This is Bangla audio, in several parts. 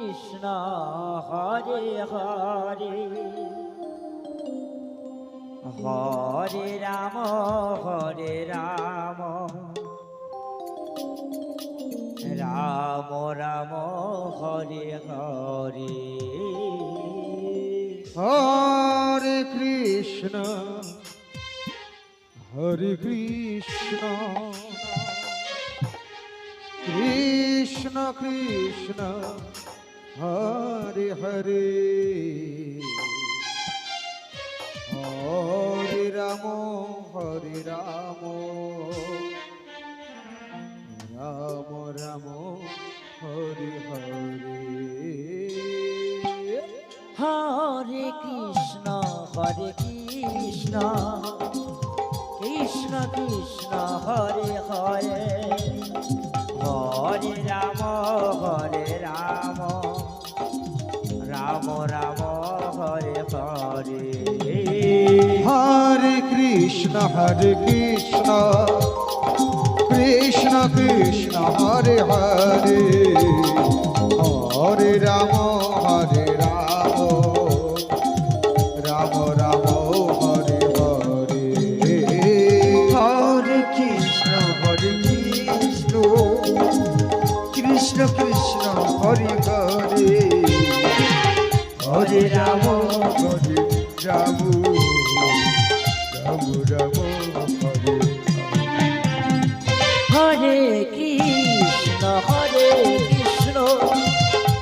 কৃষ্ণ হরে হরে হরে রাম রাম রাম হরে হরে হরে কৃষ্ণ কৃষ্ণ কৃষ্ণ হরে হরে হরে রাম রাম রাম হরে হরে হরে কৃষ্ণ কৃষ্ণ কৃষ্ণ হরে হরে হরে রাম রাম রাম হরে হরে হরে কৃষ্ণ কৃষ্ণ কৃষ্ণ হরে হরে হরে রাম রাম রাম হরে হরে হরে কৃষ্ণ কৃষ্ণ কৃষ্ণ হরে হরে হরে রাম রাম রাম হরে হরে কৃষ্ণ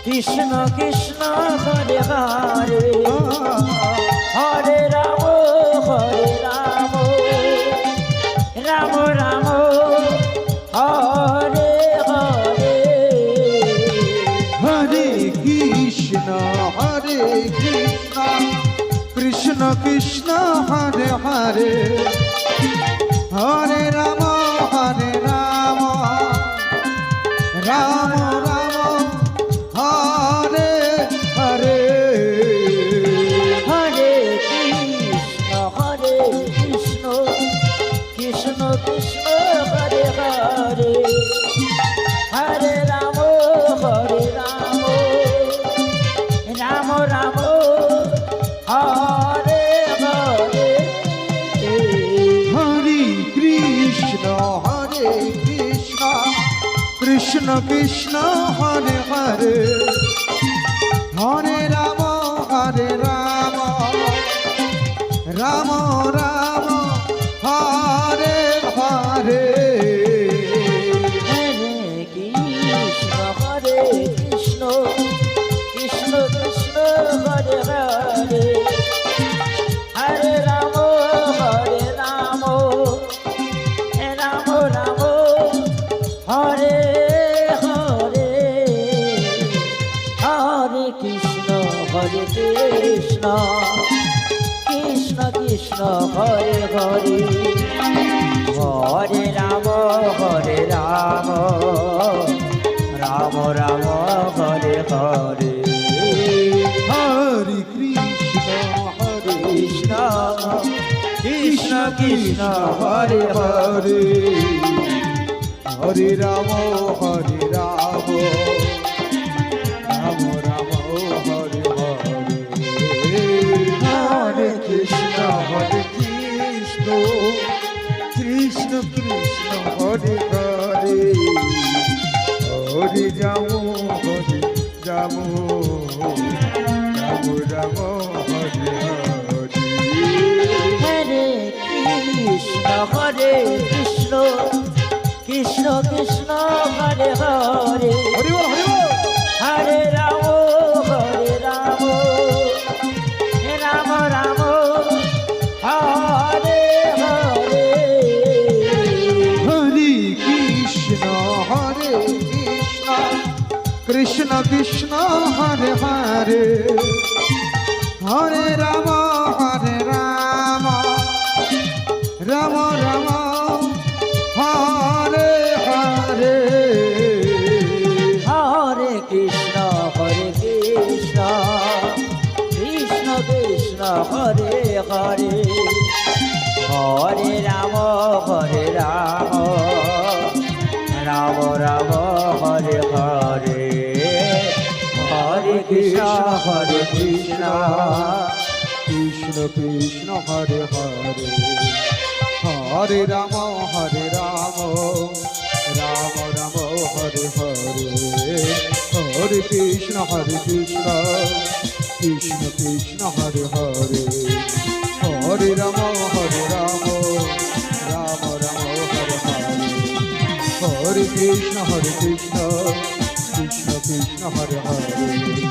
কৃষ্ণ কৃষ্ণ হরে হরে হরে রাম রাম রাম হরে হরে হরে কৃষ্ণ কৃষ্ণ কৃষ্ণ হরে হরে হরে রাম রাম রাম হরে হরে হরে কৃষ্ণ কৃষ্ণ কৃষ্ণ হরে হরে হরে রাম রাম রাম হরে হরে হরে কৃষ্ণ কৃষ্ণ কৃষ্ণ হরে হরে হরে রাম রাম রাম হরে হরে হরে কৃষ্ণ কৃষ্ণ কৃষ্ণ হরে হরে হরে রাম রাম রাম হরে হরে হরে কৃষ্ণ কৃষ্ণ কৃষ্ণ হরে হরে হরে রাম রাম রাম হরে হরে হরে কৃষ্ণ কৃষ্ণ কৃষ্ণ হরে হরে হরে রাম রাম রাম হরে হরে হরে কৃষ্ণ কৃষ্ণ কৃষ্ণ হরে হরে হরে রাম রাম রাম হরে হরে হরে কৃষ্ণ কৃষ্ণ হরে হরে হরি বল হরে রাম রাম রাম হরে হরে হরে কৃষ্ণ কৃষ্ণ হরে হরে হরে রাম রাম রাম হরে হরে হরে কৃষ্ণ কৃষ্ণ হরে হরে হরে রাম রাম রাম হরে হরে হরে কৃষ্ণ হরে কৃষ্ণ কৃষ্ণ কৃষ্ণ হরে হরে হরে রাম রাম রাম হরে হরে হরে কৃষ্ণ কৃষ্ণ কৃষ্ণ হরে হরে হরে রাম রাম রাম হরে হরে হরে কৃষ্ণ কৃষ্ণ কৃষ্ণ হরে হরে